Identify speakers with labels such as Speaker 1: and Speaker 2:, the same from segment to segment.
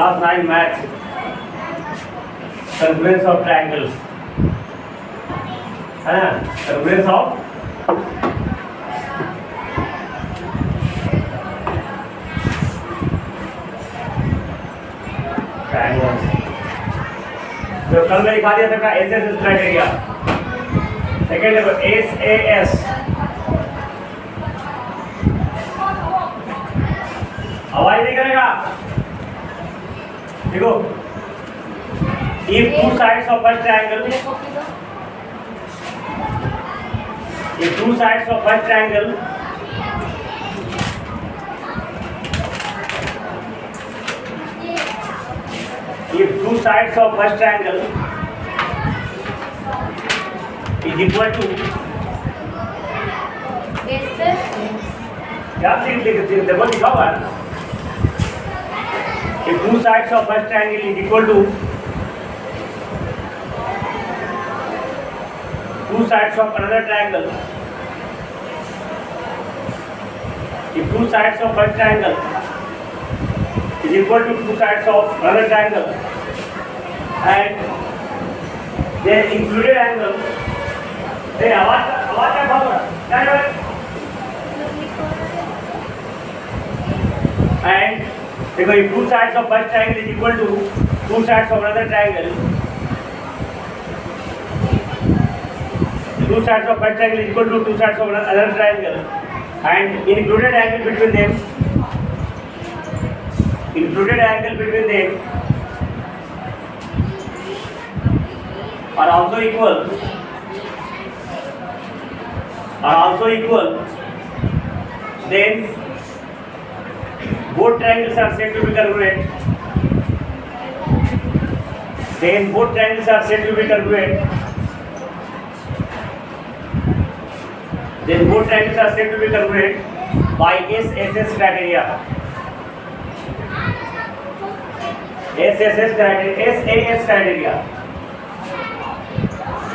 Speaker 1: Class 9 math conference of triangle है ना, conference of triangle. तो कल मैं दिखा दिया था एस एस क्राइटेरिया। सेकेंड देखो एस ए एस, आवाज नहीं करेगा। देखो if two sides of first triangle, if two sides of first triangle if two sides of first triangle is equal to क्या देखो लिखा हुआ है, if two sides of first triangle is equal to two sides of another triangle, if two sides of first triangle is equal to two sides of another triangle and their included angle, आवाज क्या बोल रहा है, and देखो if two sides of first triangle is equal to two sides of another triangle, two sides of first triangle is equal to two sides of another triangle and included angle between them are also equal, then both triangles are said to be congruent, by SSS criteria. SAS criteria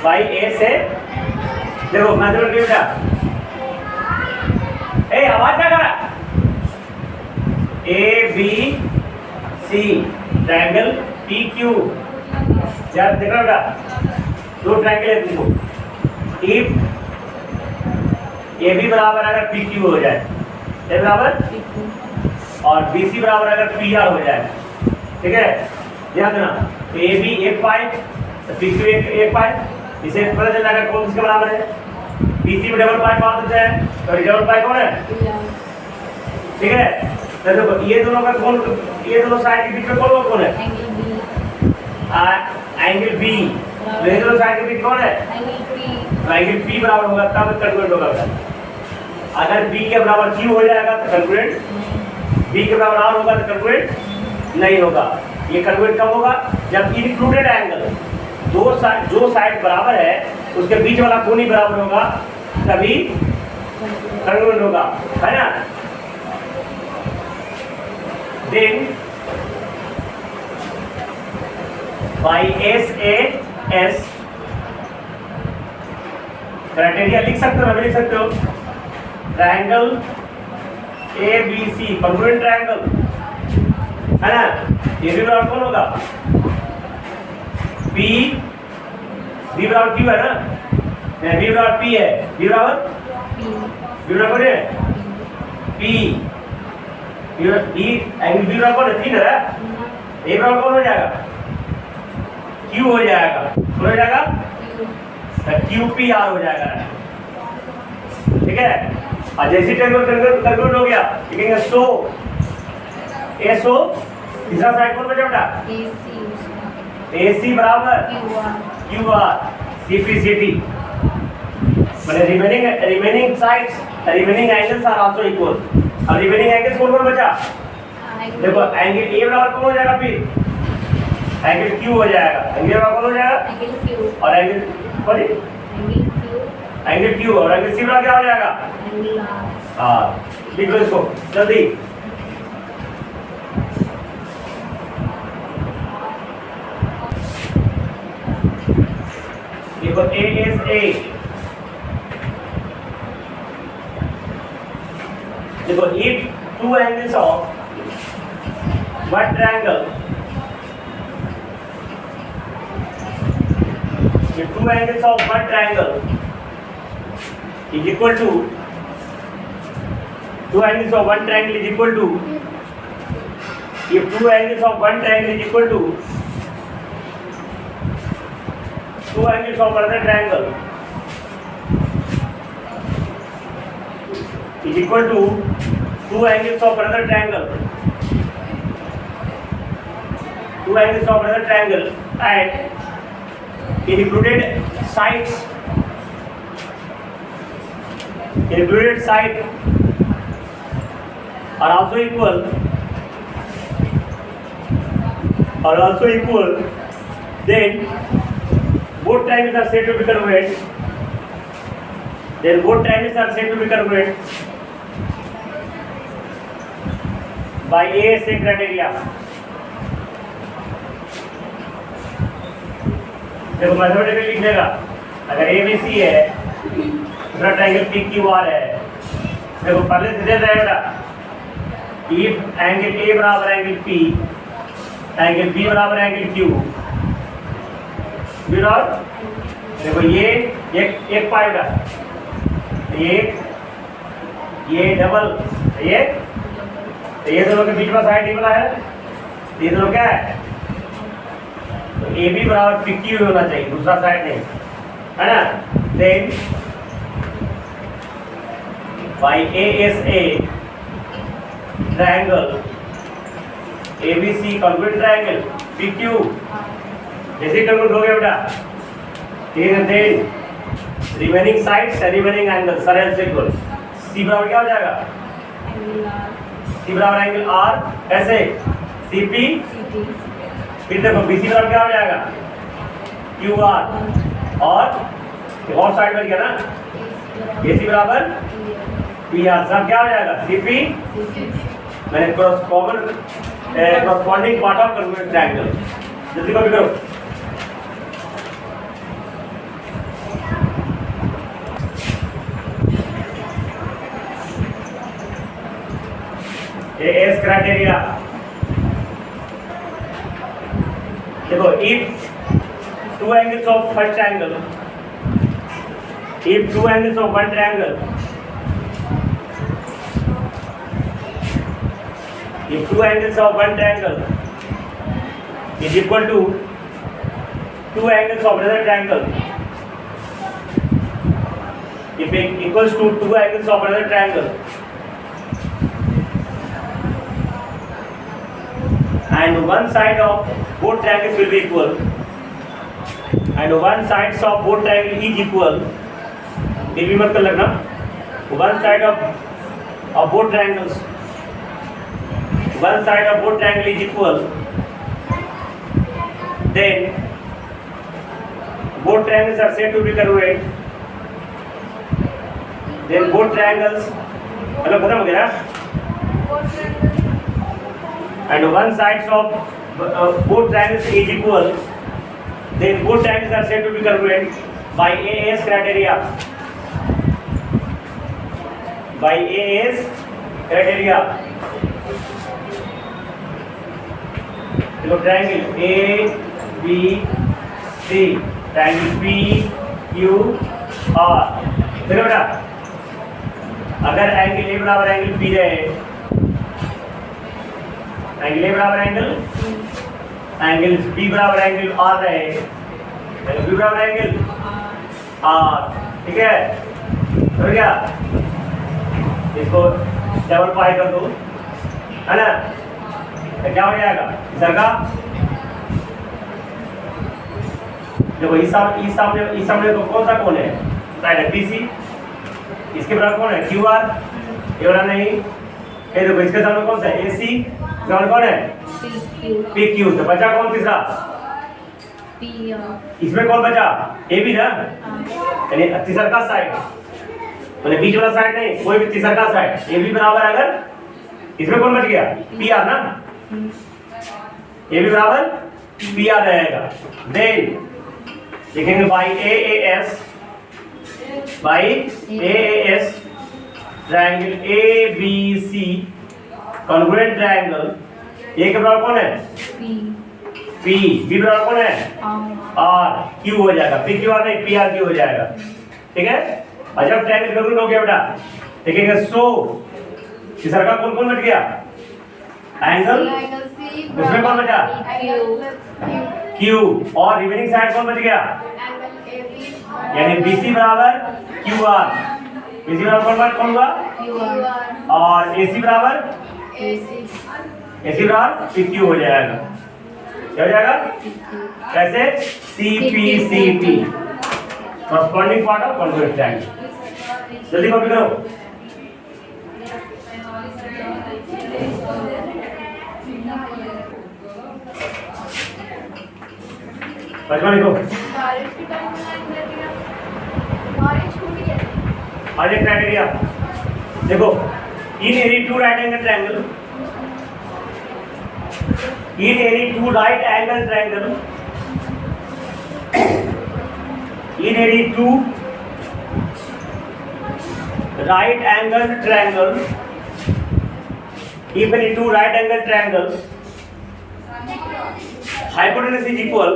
Speaker 1: by SA। देखो mathematics बेटा, आवाज क्या कर रहा है, ABC triangle PQ, यार देख रहा बेटा, दो ट्रायंगल है तुमको, इफ AB बराबर अगर PQ हो जाए, A बराबर और BC बराबर अगर PR हो जाए, ठीक है, ध्यान देना, AB एक पाई PQ एक पाई, इसे पता चल जाएगा कौन किसके बराबर है, BC में डबल पाई मार देते हैं, तो डबल पाई कौन है, ठीक है। तो देखो ये दोनों का कौन, ये दोनों साइड के बीच में कौन है, एंगल B, तो ये दोनों साइड के बीच कौन है, एंगल P बराबर होगा तब कॉन्ग्रुएंट होगा। अगर B के बराबर Q हो जाएगा तो कॉन्ग्रुएंट, B के बराबर R होगा तो कॉन्ग्रुएंट नहीं होगा। ये कॉन्ग्रुएंट कब होगा, जब इंक्लूडेड एंगल दो साइड, जो साइड बराबर है उसके बीच वाला कोण ही बराबर होगा, तभी कॉन्ग्रुएंट होगा, है ना। देन by SAS क्राइटेरिया लिख सकते हो, लिख सकते हो, ट्रायंगल ABC कॉन्ग्रुएंट ट्रायंगल, है ना। ये भी बराबर कौन होगा, P, B बराबर Q है ना, B बराबर P है, B बराबर है P, एंगल B बराबर है 3 है, A बराबर कौन हो जाएगा, Q हो जाएगा, कौन हो जाएगा, QPR हो जाएगा, ठीक है। और जैसे कन्वर्ट हो गया लिखेंगे SO, तीसरा साइड कौन बचा बेटा, AC बराबर QR, CPCT, मतलब remaining sides, remaining angles are also equal. अब रिमेनिंग एंगल्स कौन बचा, देखो एंगल A बराबर कौन हो जाएगा, फिर एंगल Q हो जाएगा, एंगल बराबर कौन हो जाएगा, और एंगल Q और एंगल C बराबर क्या हो जाएगा, हाँ लिख लो इसको जल्दी। देखो ASA, देखो if two angles of one triangle if two angles of one triangle is equal to two angles of one triangle is equal to if two angles of one triangle is equal to two angles of another triangle is equal to two angles of another triangle and included sides are also equal then both triangles are said to be congruent by ASA criteria. देखो mathematically लिख देगा अगर ABC है दूसरा triangle PQR है देखो पहले से दे रहा है if एंगल A बराबर एंगल P एंगल B बराबर एंगल Q बराबर देखो ये एक पाएगा ये डबल ये दोनों के बीच में साइड निकला है ये दोनों क्या है तो ए बी बराबर PQ होना चाहिए दूसरा साइड नहीं है ना then by ASA triangle ABC congruent triangle PQ जैसे कॉन्ग्रुएंट हो गया बेटा ठीक है then remaining sides remaining angles are also equal C बराबर क्या हो जाएगा C बराबर एंगल R ऐसे CP फिर देखो BC बराबर क्या हो जाएगा QR और साइड में क्या ना AC बराबर PR सब क्या हो जाएगा CP मैंने corresponding part of congruent triangle जल्दी कॉपी करो AS criteria देखो if two angles of first triangle if two angles of one triangle if two angles of one triangle is equal to two angles of another triangle if it equals to two angles of another triangle and one side of both triangles will be equal and one sides of both triangle is equal ये भी मत कर लगना one side of both triangles is equal then both triangles are said to be congruent then both triangles मतलब खत्म हो गया and one sides of both triangles is equal then both triangles are said to be congruent by AS criteria देखो triangle A B C triangle P Q R देखो बेटा अगर angle A बराबर angle P रहे angle A बराबर angle B बराबर angle R रहे angle B बराबर एंगल R ठीक है तो क्या इसको डबल पाई कर दो है ना तो क्या हो जाएगा इसका देखो इस सामने को कौन सा कोण है साइड है BC इसके बराबर कौन है QR ये वाला नहीं ये देखो इसके सामने कौन सा है AC सामने कौन है PQ तो बचा कौन तीसरा इसमें कौन बचा AB ना यानी तीसरा का साइड मैंने बीच वाला साइड नहीं कोई भी तीसरा का साइड AB बराबर अगर इसमें कौन बच गया PR ना AB बराबर PR रहेगा देन लिखेंगे by AAS triangle ABC congruent triangle A के बराबर कौन है P B बराबर कौन है आर क्यू हो जाएगा, पी क्यू आर नहीं पी आर क्यू हो जाएगा, ठीक है। और जब ट्रायंगल कंक्लूड हो गया बेटा देखेंगे सो इस सर्कल कौन कौन बच गया, एंगल उसमें कौन बचा क्यू, और रिमेनिंग साइड कौन बच गया, यानी BC बराबर QR, BC बराबर कौन हुआ और AC बराबर PQ हो जाएगा, क्या हो जाएगा कैसे CPCP corresponding part of congruent triangle। जल्दी कॉपी करो। पचमा लिखो। और एक क्राइटेरिया देखो, in any two right angle triangle, in any two right angle triangle, in any two right angle triangle, if any two right angle triangle hypotenuse is equal,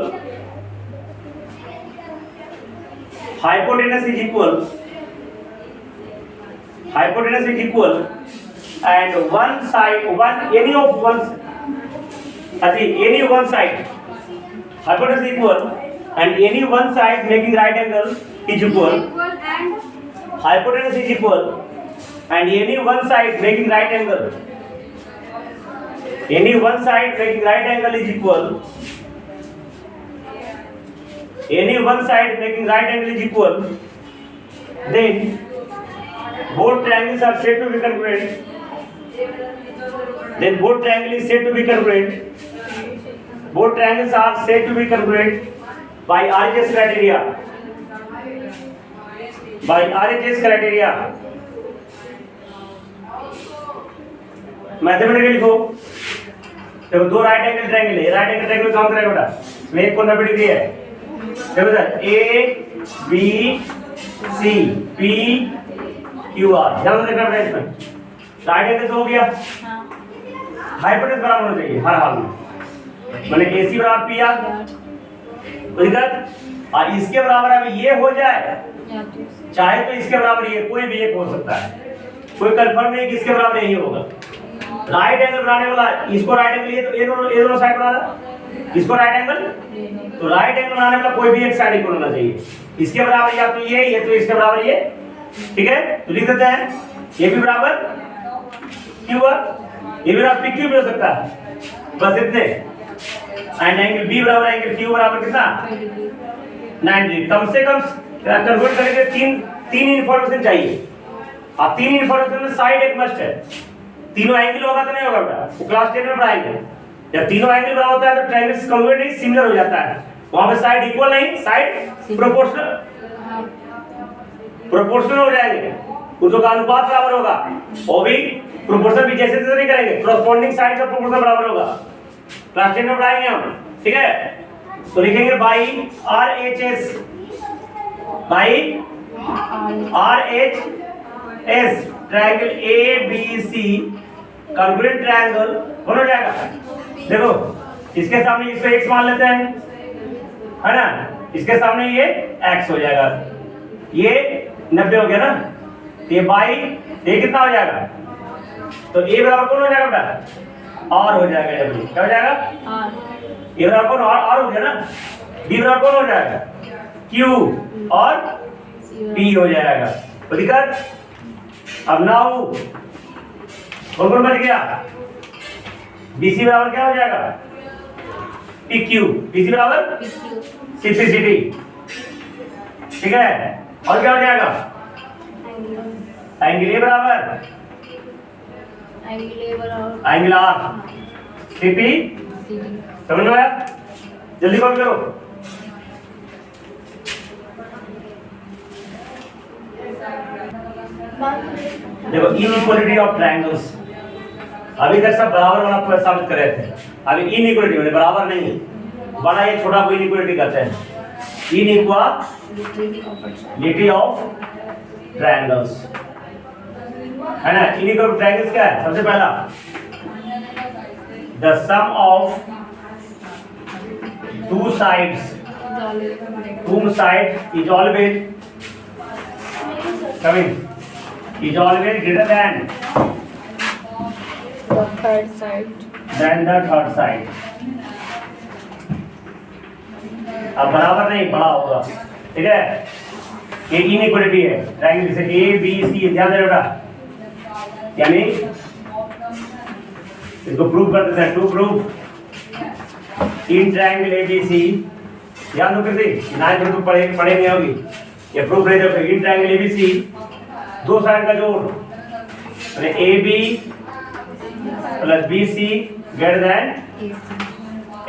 Speaker 1: hypotenuse is equal and one side any one side hypotenuse is equal and any one side making right angle is equal, hypotenuse is equal and any one side making right angle, any one side making right angle is equal, any one side making right angle is equal, then both triangles are said to be congruent, then both triangles is said to be congruent, both triangles are said to be congruent by RHS criteria, by RHS criteria। Mathematically लिखो, देखो दो right angle triangle है, right angle triangle काम करेगा बेटा, इसमें एक कोण 90 डिग्री है, देखो sir A B C P Q R, ध्यान से देखना बेटा, इसमें राइट एंगल तो हो गया, हाइपोटेन्यूज बराबर होना चाहिए हर हाल में, मैंने AC बराबर पी आर और इसके बराबर अब ये हो जाए, चाहे तो इसके बराबर ये कोई भी एक हो सकता है, कोई कंफर्म नहीं कि इसके बराबर यही होगा। राइट एंगल बनाने वाला इसको राइट एंगल, ये दोनों साइड बनाना, इसको राइट एंगल, तो राइट एंगल बनाने वाला कोई भी एक साइड इक्वल होना चाहिए, इसके बराबर या तो ये तो इसके बराबर ये, ठीक है। तो लिख देते हैं ये भी बराबर क्यू आर, ये भी बराबर PQ भी हो सकता है, बस इतने। एंड एंगल B बराबर एंगल Q बराबर कितना 90। कम से कम कन्वर्ट करेंगे तीन इंफॉर्मेशन चाहिए, और तीन इंफॉर्मेशन में साइड एक मस्ट है, तीनों एंगल होगा तो नहीं होगा बेटा, वो क्लास 10 में पढ़ाएंगे। जब तीनों एंगल बराबर होता है तो ट्रायंगल कन्वर्ट नहीं सिमिलर हो जाता है, वहां पे साइड इक्वल नहीं, साइड प्रोपोर्शनल हो जाएंगे, उनका अनुपात बराबर होगा, वो भी प्रोपोर्शन भी जैसे तैसे नहीं करेंगे, कॉरस्पॉन्डिंग साइड का प्रोपोर्शन बराबर होगा, क्लास 10 में पढ़ाएंगे हम, ठीक है। तो लिखेंगे by RHS triangle ABC congruent triangle कौन हो जाएगा, देखो इसके सामने इसको x मान लेते हैं, है ना, इसके सामने ये x हो जाएगा, ये 90 हो गया ना, ये बाई ये कितना हो जाएगा, तो a बराबर कौन हो जाएगा बेटा r हो जाएगा, जब क्या हो जाएगा r, a बराबर कौन r हो गया ना, b बराबर कौन हो जाएगा q और p हो जाएगा, तो दिक्कत। अब नाउ कौन बच गया, BC बराबर क्या हो जाएगा PQ, BC बराबर सिंप्लिसिटी, ठीक है। और क्या हो जाएगा एंगल A बराबर एंगल R CP, समझ में आया, जल्दी कॉपी करो। देखो इनइक्वालिटी ऑफ ट्रायंगल्स, अभी तक सब बराबर वाला साबित कर रहे थे, अभी इनइक्वालिटी में बराबर नहीं, बड़ा या छोटा को इनइक्वालिटी कहते हैं, इनइक्वालिटी ऑफ ट्रायंगल्स, है ना। इनइक्वालिटी ट्रायंगल्स क्या है, सबसे पहला the sum of two sides whom side is always coming is always greater than
Speaker 2: The third side.
Speaker 1: the third side. अब बराबर नहीं बड़ा होगा, ठीक है। ये इनइक्वालिटी है ट्रायंगल, जैसे ए बी सी, ध्यान देना बेटा, यानी इसको प्रूव कर देते हैं। To prove in triangle A B C, ध्यान दो करते ना जो तुम पढ़े नहीं होगी, ये प्रूफ नहीं देखो। इन ट्रायंगल ए बी सी, दो साइड का जोड़ A B plus B C greater than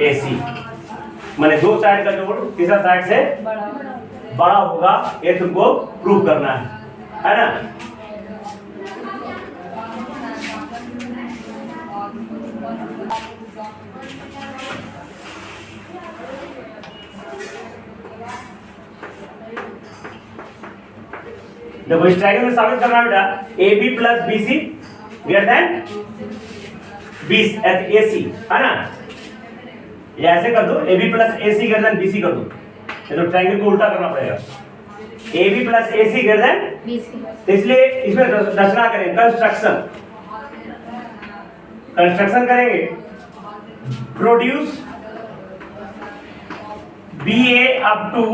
Speaker 1: A C, माने दो साइड का जोड़ तीसरा साइड से बड़ा होगा, ये तुमको प्रूव करना है ना। देखो इस ट्रायंगल में साबित करना बेटा, A B plus B C greater than A C, है ना। या ऐसे कर दो, A B plus A C greater than B C कर दो, तो ट्रायंगल को उल्टा करना पड़ेगा। A B plus A C greater than B C, तो इसलिए इसमें रचना करेंगे, कंस्ट्रक्शन करेंगे। Produce B A up to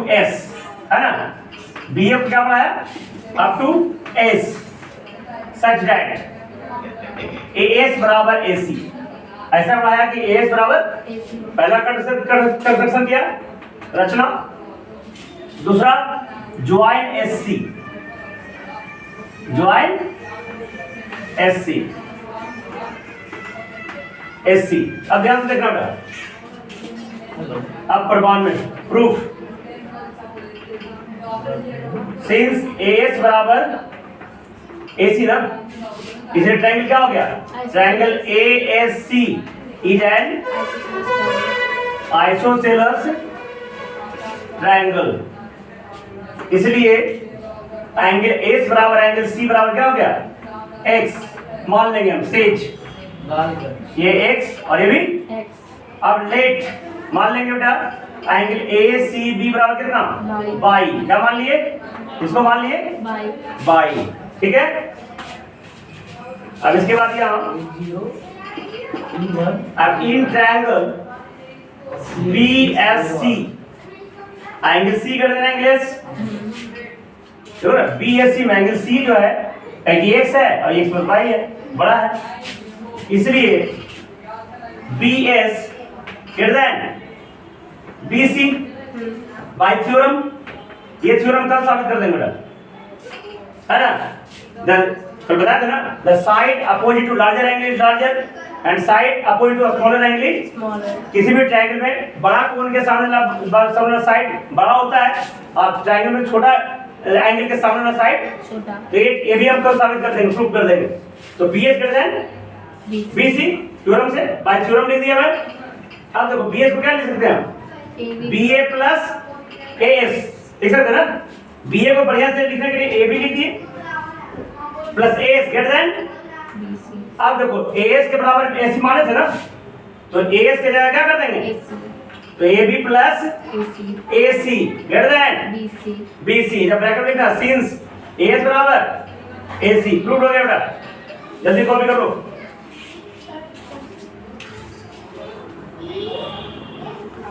Speaker 1: S, है ना। बी ए क्या बना है, up to S, such that A S बराबर ए सी। ऐसा बनाया कि ए एस बराबर, पहला कंस्ट्रक्शन किया, रचना। दूसरा join S C, join S C, S C. अब ध्यान से देखना बेटा, अब प्रमाण में प्रूफ, सिंस ए एस बराबर ए सी ना, इसे ट्रायंगल क्या हो गया, triangle A S C is an isosceles triangle. इसलिए एंगल एस बराबर एंगल सी बराबर क्या हो गया, एक्स मान लेंगे हम, सेज ये एक्स और ये भी एक्स। अब लेट मान लेंगे बेटा, एंगल ए सी बी बराबर कितना, बाई। क्या मान लिए, इसको मान लिए बाई, ठीक है। अब इसके बाद यहाँ अब in triangle B S C, angle C कर देना, एंगल एस, देखो ना, बी एस सी में एंगल सी जो है एक्स है और एक्स प्लस वाई है, बड़ा है, इसलिए B S greater than B C by theorem. ये थ्योरम कब साबित कर देंगे बेटा, है ना। कल बताया था ना, the side opposite to larger angle is larger and side opposite to smaller angle is smaller. किसी भी ट्रायंगल में बड़ा कोण के सामने साइड बड़ा होता है और ट्रायंगल में छोटा एंगल के सामने साइड छोटा, तो ये भी हम कल साबित कर देंगे, प्रूफ कर देंगे। तो B S greater than B C, theorem से बाय थ्योरम लिख दिया मैं। अब देखो बी एस को क्या लिख सकते हैं हम, B A plus A S लिख सकते हैं ना। बी ए को बढ़िया से लिखने के लिए ए बी लिख दिए plus A S greater than B C. अब देखो ए एस के बराबर ए सी माने थे ना, तो ए एस के जगह क्या कर देंगे, तो A B plus A C greater than B C. जब ब्रैकेट लिखना, सिंस ए एस बराबर ए सी, प्रूव हो गया बेटा, जल्दी कॉपी कर लो।